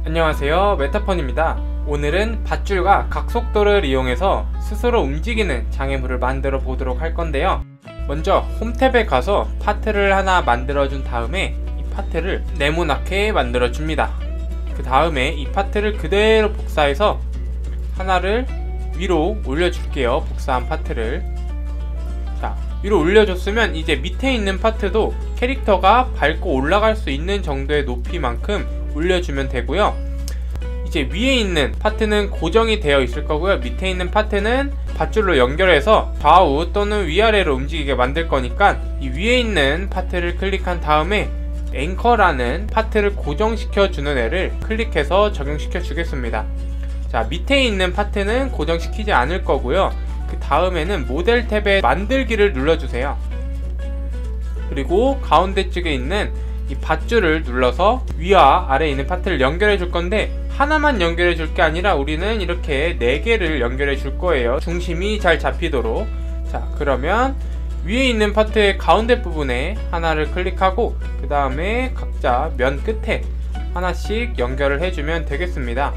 안녕하세요, 메타폰입니다. 오늘은 밧줄과 각속도를 이용해서 스스로 움직이는 장애물을 만들어 보도록 할 건데요. 먼저 홈탭에 가서 파트를 하나 만들어 준 다음에 이 파트를 네모나게 만들어 줍니다. 그 다음에 이 파트를 그대로 복사해서 하나를 위로 올려 줄게요. 복사한 파트를. 자, 위로 올려줬으면 이제 밑에 있는 파트도 캐릭터가 밟고 올라갈 수 있는 정도의 높이만큼 올려주면 되고요. 이제 위에 있는 파트는 고정이 되어 있을 거고요. 밑에 있는 파트는 밧줄로 연결해서 좌우 또는 위아래로 움직이게 만들 거니까 이 위에 있는 파트를 클릭한 다음에 앵커라는 파트를 고정시켜 주는 애를 클릭해서 적용시켜 주겠습니다. 자, 밑에 있는 파트는 고정시키지 않을 거고요. 그 다음에는 모델 탭에 만들기를 눌러주세요. 그리고 가운데 쪽에 있는 이 밧줄을 눌러서 위와 아래에 있는 파트를 연결해 줄 건데, 하나만 연결해 줄 게 아니라 우리는 이렇게 4개를 연결해 줄 거예요. 중심이 잘 잡히도록. 자, 그러면 위에 있는 파트의 가운데 부분에 하나를 클릭하고 그 다음에 각자 면 끝에 하나씩 연결을 해주면 되겠습니다.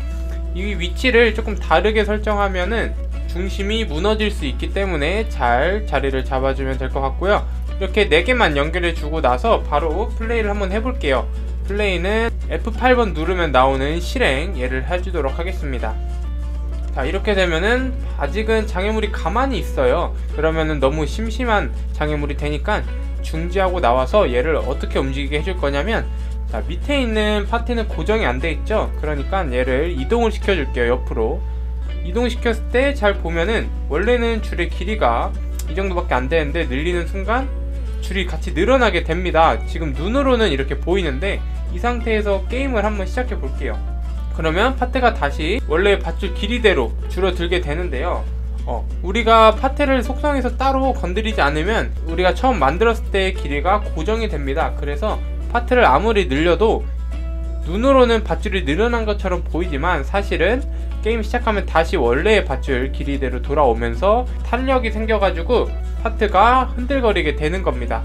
이 위치를 조금 다르게 설정하면은 중심이 무너질 수 있기 때문에 잘 자리를 잡아주면 될 것 같고요. 이렇게 4개만 연결해 주고 나서 바로 플레이를 한번 해볼게요. 플레이는 F8번 누르면 나오는 실행, 얘를 해주도록 하겠습니다. 자, 이렇게 되면은 아직은 장애물이 가만히 있어요. 그러면은 너무 심심한 장애물이 되니까 중지하고 나와서 얘를 어떻게 움직이게 해줄 거냐면, 자, 밑에 있는 파트는 고정이 안 돼 있죠. 그러니까 얘를 이동을 시켜 줄게요. 옆으로 이동시켰을 때 잘 보면은 원래는 줄의 길이가 이 정도밖에 안 되는데 늘리는 순간 줄이 같이 늘어나게 됩니다. 지금 눈으로는 이렇게 보이는데 이 상태에서 게임을 한번 시작해 볼게요. 그러면 파트가 다시 원래 밧줄 길이대로 줄어들게 되는데요. 우리가 파트를 속성에서 따로 건드리지 않으면 우리가 처음 만들었을 때의 길이가 고정이 됩니다. 그래서 파트를 아무리 늘려도 눈으로는 밧줄이 늘어난 것처럼 보이지만 사실은 게임 시작하면 다시 원래의 밧줄 길이대로 돌아오면서 탄력이 생겨가지고 파트가 흔들거리게 되는 겁니다.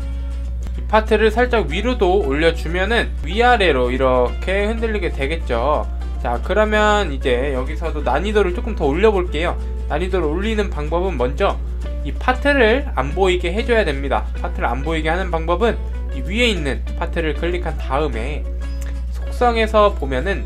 이 파트를 살짝 위로도 올려주면은 위아래로 이렇게 흔들리게 되겠죠. 자, 그러면 이제 여기서도 난이도를 조금 더 올려볼게요. 난이도를 올리는 방법은 먼저 이 파트를 안 보이게 해줘야 됩니다. 파트를 안 보이게 하는 방법은 이 위에 있는 파트를 클릭한 다음에 속성에서 보면은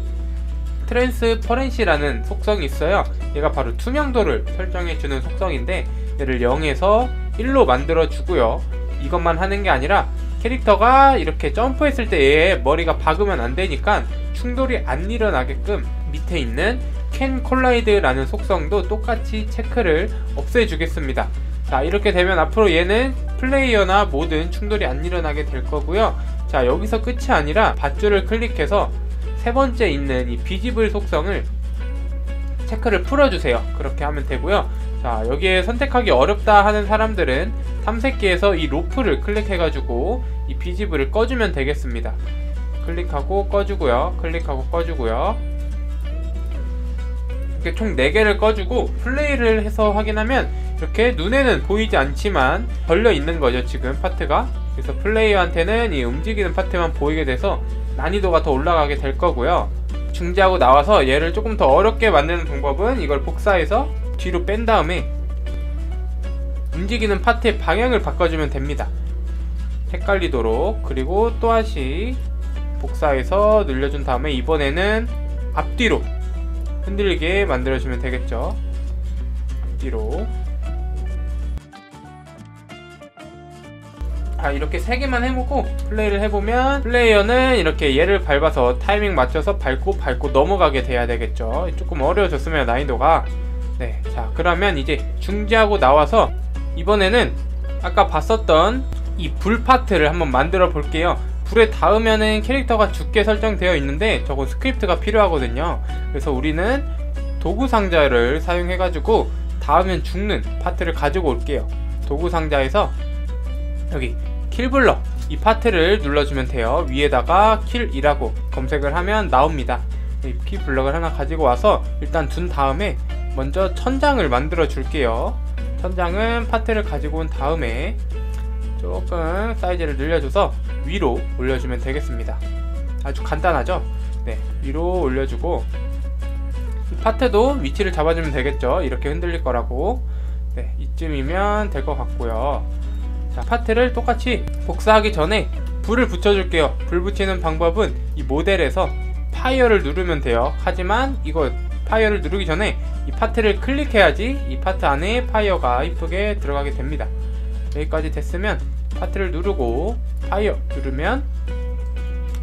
트랜스퍼런시라는 속성이 있어요. 얘가 바로 투명도를 설정해주는 속성인데 얘를 0에서 1로 만들어 주고요. 이것만 하는 게 아니라 캐릭터가 이렇게 점프했을 때 얘의 머리가 박으면 안 되니까 충돌이 안 일어나게끔 밑에 있는 캔 콜라이드라는 속성도 똑같이 체크를 없애 주겠습니다. 자, 이렇게 되면 앞으로 얘는 플레이어나 모든 충돌이 안 일어나게 될 거고요. 자, 여기서 끝이 아니라 밧줄을 클릭해서 세 번째 있는 이 비지블 속성을 체크를 풀어주세요. 그렇게 하면 되고요. 자, 여기에 선택하기 어렵다 하는 사람들은 탐색기에서 이 로프를 클릭해가지고 이 비지블을 꺼주면 되겠습니다. 클릭하고 꺼주고요. 클릭하고 꺼주고요. 이렇게 총 4개를 꺼주고 플레이를 해서 확인하면 이렇게 눈에는 보이지 않지만 걸려 있는 거죠, 지금 파트가. 그래서 플레이어한테는 이 움직이는 파트만 보이게 돼서 난이도가 더 올라가게 될 거고요. 중지하고 나와서 얘를 조금 더 어렵게 만드는 방법은 이걸 복사해서 뒤로 뺀 다음에 움직이는 파트의 방향을 바꿔주면 됩니다. 헷갈리도록. 그리고 또다시 복사해서 늘려준 다음에 이번에는 앞뒤로 흔들리게 만들어주면 되겠죠. 앞뒤로. 이렇게 3개만 해보고 플레이를 해보면 플레이어는 이렇게 얘를 밟아서 타이밍 맞춰서 밟고 넘어가게 돼야 되겠죠. 조금 어려워졌으면 난이도가. 네, 자, 그러면 이제 중지하고 나와서 이번에는 아까 봤었던 이 불 파트를 한번 만들어 볼게요. 불에 닿으면은 캐릭터가 죽게 설정되어 있는데 저건 스크립트가 필요하거든요. 그래서 우리는 도구 상자를 사용해 가지고 닿으면 죽는 파트를 가지고 올게요. 도구 상자에서 여기 킬블럭 이 파트를 눌러주면 돼요. 위에다가 킬이라고 검색을 하면 나옵니다. 이 킬블럭을 하나 가지고 와서 일단 둔 다음에 먼저 천장을 만들어 줄게요. 천장은 파트를 가지고 온 다음에 조금 사이즈를 늘려줘서 위로 올려주면 되겠습니다. 아주 간단하죠? 네, 위로 올려주고 이 파트도 위치를 잡아주면 되겠죠. 이렇게 흔들릴 거라고. 네, 이쯤이면 될 것 같고요. 자, 파트를 똑같이 복사하기 전에 불을 붙여줄게요. 불 붙이는 방법은 이 모델에서 파이어를 누르면 돼요. 하지만 이거 파이어를 누르기 전에 이 파트를 클릭해야지 이 파트 안에 파이어가 이쁘게 들어가게 됩니다. 여기까지 됐으면 파트를 누르고 파이어 누르면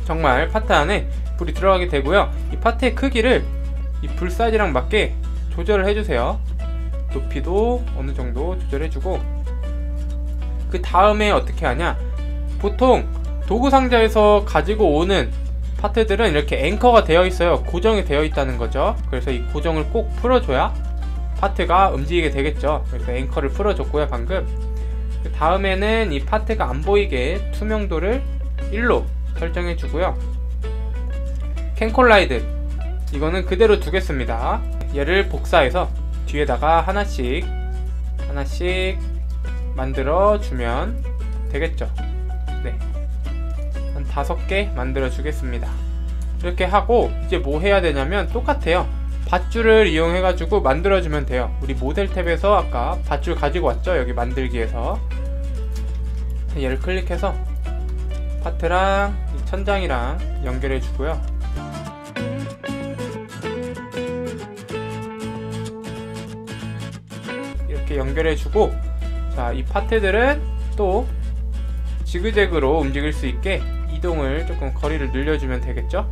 정말 파트 안에 불이 들어가게 되고요. 이 파트의 크기를 이 불 사이즈랑 맞게 조절을 해주세요. 높이도 어느 정도 조절해주고, 그 다음에 어떻게 하냐, 보통 도구 상자에서 가지고 오는 파트들은 이렇게 앵커가 되어 있어요. 고정이 되어 있다는 거죠. 그래서 이 고정을 꼭 풀어줘야 파트가 움직이게 되겠죠. 그래서 앵커를 풀어줬고요, 방금. 그 다음에는 이 파트가 안 보이게 투명도를 1로 설정해 주고요. 캔콜라이드 이거는 그대로 두겠습니다. 얘를 복사해서 뒤에다가 하나씩 만들어 주면 되겠죠. 네, 한 5개 만들어 주겠습니다. 이렇게 하고 이제 뭐 해야 되냐면 똑같아요. 밧줄을 이용해 가지고 만들어 주면 돼요. 우리 모델 탭에서 아까 밧줄 가지고 왔죠. 여기 만들기에서 얘를 클릭해서 파트랑 이 천장이랑 연결해 주고요. 이렇게 연결해 주고, 자, 이 파트들은 또 지그재그로 움직일 수 있게 이동을 조금 거리를 늘려주면 되겠죠.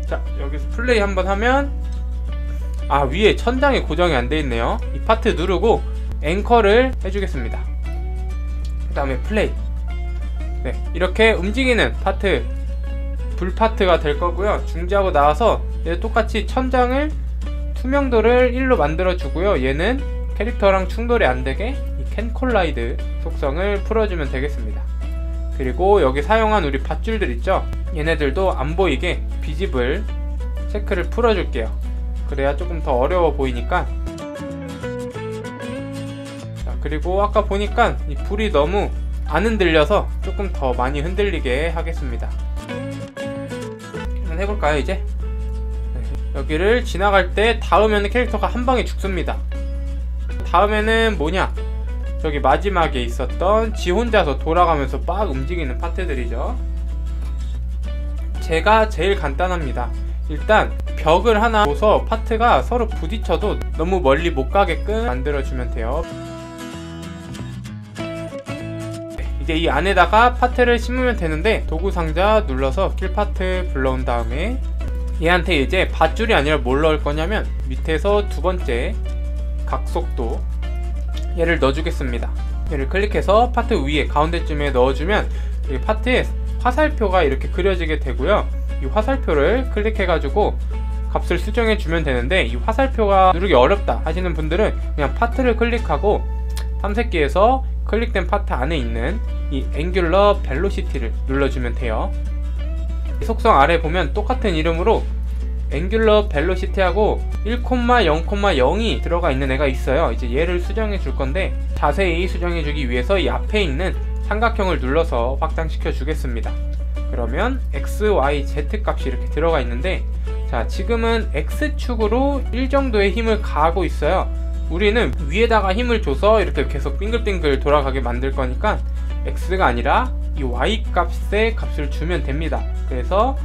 자, 여기서 플레이 한번 하면 위에 천장이 고정이 안 돼 있네요. 이 파트 누르고 앵커를 해주겠습니다. 그 다음에 플레이. 네, 이렇게 움직이는 파트, 불 파트가 될 거고요. 중지하고 나와서 얘 똑같이 천장을 투명도를 1로 만들어 주고요. 얘는 캐릭터랑 충돌이 안 되게 이 캔콜라이드 속성을 풀어주면 되겠습니다. 그리고 여기 사용한 우리 밧줄들 있죠? 얘네들도 안 보이게 비집을 체크를 풀어줄게요. 그래야 조금 더 어려워 보이니까. 자, 그리고 아까 보니까 이 불이 너무 안 흔들려서 조금 더 많이 흔들리게 하겠습니다. 한번 해볼까요, 이제? 여기를 지나갈 때 닿으면 캐릭터가 한 방에 죽습니다. 다음에는 뭐냐, 저기 마지막에 있었던 지 혼자서 돌아가면서 빡 움직이는 파트들이죠. 제가 제일 간단합니다. 일단 벽을 하나 둬서 파트가 서로 부딪혀도 너무 멀리 못 가게끔 만들어주면 돼요. 이제 이 안에다가 파트를 심으면 되는데, 도구 상자 눌러서 킬 파트 불러온 다음에 얘한테 이제 밧줄이 아니라 뭘 넣을 거냐면 밑에서 두 번째 각속도 얘를 넣어주겠습니다. 얘를 클릭해서 파트 위에 가운데쯤에 넣어주면 이 파트에 화살표가 이렇게 그려지게 되고요. 이 화살표를 클릭해가지고 값을 수정해주면 되는데, 이 화살표가 누르기 어렵다 하시는 분들은 그냥 파트를 클릭하고 탐색기에서 클릭된 파트 안에 있는 이 앵귤러 벨로시티를 눌러주면 돼요. 이 속성 아래 보면 똑같은 이름으로 앵귤러 벨로시티하고 1,0,0이 들어가 있는 애가 있어요. 이제 얘를 수정해 줄 건데, 자세히 수정해 주기 위해서 이 앞에 있는 삼각형을 눌러서 확장시켜 주겠습니다. 그러면 X, Y, Z 값이 이렇게 들어가 있는데, 자, 지금은 X축으로 1 정도의 힘을 가하고 있어요. 우리는 위에다가 힘을 줘서 이렇게 계속 빙글빙글 돌아가게 만들 거니까 X가 아니라 이 Y 값의 값을 주면 됩니다. 그래서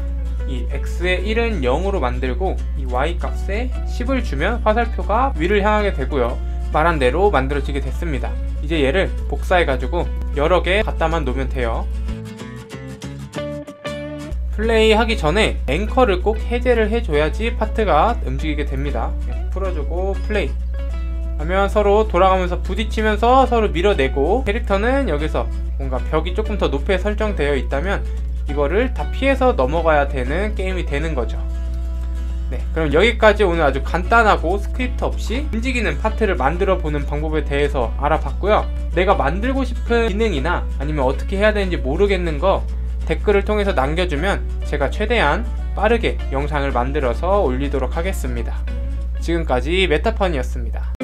이 X의 1은 0으로 만들고 이 Y 값에 10을 주면 화살표가 위를 향하게 되고요. 말한 대로 만들어지게 됐습니다. 이제 얘를 복사해 가지고 여러 개 갖다만 놓으면 돼요. 플레이 하기 전에 앵커를 꼭 해제를 해줘야지 파트가 움직이게 됩니다. 풀어주고 플레이 하면 서로 돌아가면서 부딪히면서 서로 밀어내고, 캐릭터는 여기서 뭔가 벽이 조금 더 높게 설정되어 있다면 이거를 다 피해서 넘어가야 되는 게임이 되는 거죠. 네, 그럼 여기까지 오늘 아주 간단하고 스크립트 없이 움직이는 파트를 만들어 보는 방법에 대해서 알아봤고요. 내가 만들고 싶은 기능이나 아니면 어떻게 해야 되는지 모르겠는 거 댓글을 통해서 남겨주면 제가 최대한 빠르게 영상을 만들어서 올리도록 하겠습니다. 지금까지 메타펀이었습니다.